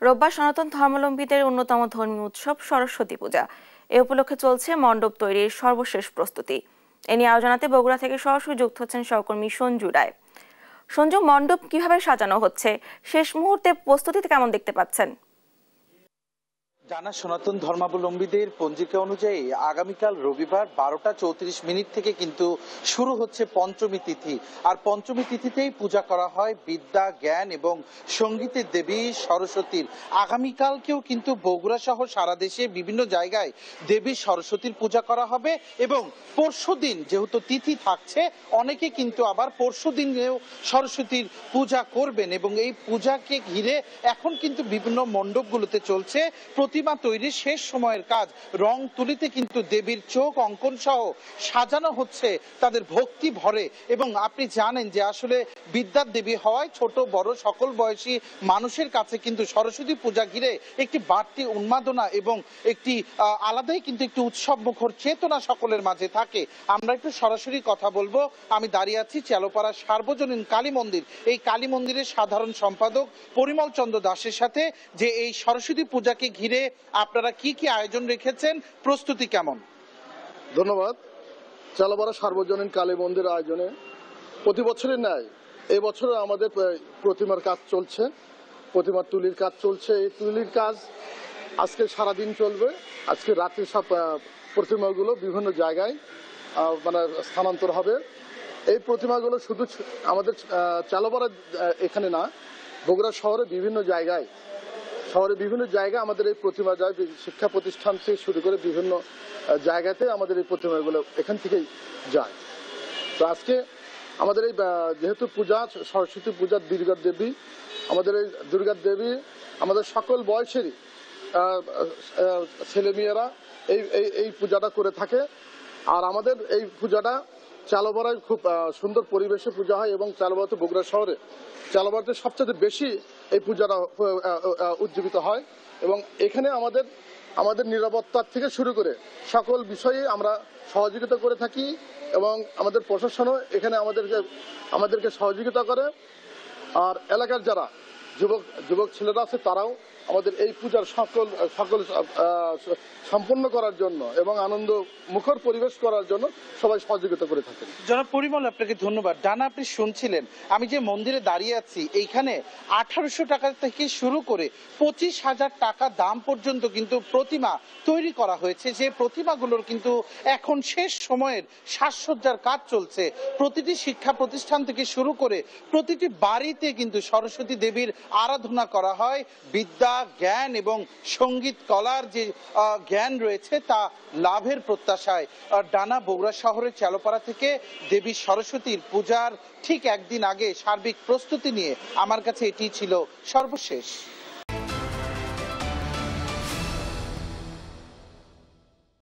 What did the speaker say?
রোববার সনাতন ধর্মাবলম্বীদের অন্যতম ধর্মীয় উৎসব সরস্বতী পূজা। এ উপলক্ষে চলছে মণ্ডপ তৈরির সর্বশেষ প্রস্তুতি। এ নিয়ে আলোচনাতে বগুড়া থেকে সরাসরি যুক্ত হচ্ছেন সহকর্মী সঞ্জু রায়। সঞ্জু, মণ্ডপ কিভাবে সাজানো হচ্ছে, শেষ মুহূর্তে প্রস্তুতি কেমন দেখতে পাচ্ছেন? জানা সনাতন ধর্মাবলম্বীদের পঞ্জিকা অনুযায়ী আগামীকাল রবিবার 12টা 34 মিনিট থেকে কিন্তু শুরু হচ্ছে পঞ্চমী তিথি। আর পঞ্চমী তিথিতেই পূজা করা হয় বিদ্যা, জ্ঞান এবং সঙ্গীতের দেবী সরস্বতীর। আগামীকালকেও কিন্তু বগুড়া সহ সারা দেশে বিভিন্ন জায়গায় দেবী সরস্বতীর পূজা করা হবে এবং পরশু দিন যেহেতু তিথি থাকছে, অনেকে কিন্তু আবার পরশু দিনেও সরস্বতীর পূজা করবেন এবং এই পূজাকে ঘিরে এখন কিন্তু বিভিন্ন মণ্ডপগুলোতে চলছে প্রতিমা তৈরির শেষ সময়ের কাজ। রং তুলিতে কিন্তু দেবীর চোখ অঙ্কন সহ সাজানো হচ্ছে তাদের ভক্তি ভরে। এবং আপনি জানেন যে আসলে বিদ্যার দেবী হওয়ায় ছোট বড় সকল বয়সী মানুষের কাছে কিন্তু সরস্বতী পূজা ঘিরে একটি বাড়তি উন্মাদনা এবং একটি আলাদাই কিন্তু একটি উৎসব মুখর চেতনা সকলের মাঝে থাকে। আমরা একটু সরাসরি কথা বলবো। আমি দাঁড়িয়ে আছি চেলোপাড়া সার্বজনীন কালী মন্দির, এই কালী মন্দিরের সাধারণ সম্পাদক পরিমল চন্দ্র দাসের সাথে, যে এই সরস্বতী পূজাকে ঘিরে আপনারা কি কি আয়োজন রেখেছেন, প্রস্তুতি কেমন? ধন্যবাদ। চালাপাড়া সার্বজনীন কালী মন্দির আয়োজনে প্রতি বছরের ন্যায় এই বছরে আমাদের প্রতিমার কাজ চলছে, প্রতিমার তুলির কাজ চলছে। এই তুলির কাজ আজকে সারাদিন চলবে। আজকে রাত্রে সব প্রতিমাগুলো বিভিন্ন জায়গায় স্থানান্তর হবে। এই প্রতিমাগুলো শুধু আমাদের চালাপাড়া এখানে না, বগুড়া শহরে বিভিন্ন জায়গায় আমাদের এই প্রতিমা যায়। শিক্ষা প্রতিষ্ঠান থেকে শুরু করে বিভিন্ন জায়গাতে আমাদের এই প্রতিমাগুলো এখান থেকেই যায়। তো আজকে আমাদের এই যেহেতু পূজা সরস্বতী পূজা, দুর্গা দেবী, আমাদের এই দুর্গা দেবী আমাদের সকল বয়সেরই ছেলেমেয়েরা এই পূজাটা করে থাকে। আর আমাদের এই পূজাটা চালাপাড়ায় খুব সুন্দর পরিবেশে পূজা হয় এবং চালাপাড়াতে বগুড়া শহরে চালাপাড়াতে সবচেয়ে বেশি এই পূজাটা উজ্জীবিত হয়। এবং এখানে আমাদের নিরাপত্তার থেকে শুরু করে সকল বিষয়ে আমরা সহযোগিতা করে থাকি এবং আমাদের প্রশাসনও এখানে আমাদেরকে সহযোগিতা করে। আর এলাকার যারা যুবক ছেলেরা আছে তারাও আমাদের এই পূজার সকল সম্পন্ন করার জন্য এবং আনন্দ মুখর পরিবেশ করার জন্য সবাই সহযোগিতা করে থাকেন। জনাব পরিমল, আপনাকে ধন্যবাদ। ডানা, আপনি শুনছিলেন আমি যে মন্দিরে দাঁড়িয়ে আছি, এইখানে 1800 টাকা থেকে শুরু করে 25,000 টাকা দাম পর্যন্ত কিন্তু প্রতিমা তৈরি করা হয়েছে। যে প্রতিমাগুলোর কিন্তু এখন শেষ সময়ের সাজসজ্জার কাজ চলছে। প্রতিটি শিক্ষা প্রতিষ্ঠান থেকে শুরু করে প্রতিটি বাড়িতে কিন্তু সরস্বতী দেবীর আরাধনা করা হয়। বিদ্যা, জ্ঞান এবং সঙ্গীত কলার যে জ্ঞান রয়েছে তা লাভের প্রত্যাশায় ডানা বগুড়া শহরের চালোপাড়া থেকে দেবী সরস্বতীর পূজার ঠিক একদিন আগে সার্বিক প্রস্তুতি নিয়ে আমার কাছে এটি ছিল সর্বশেষ।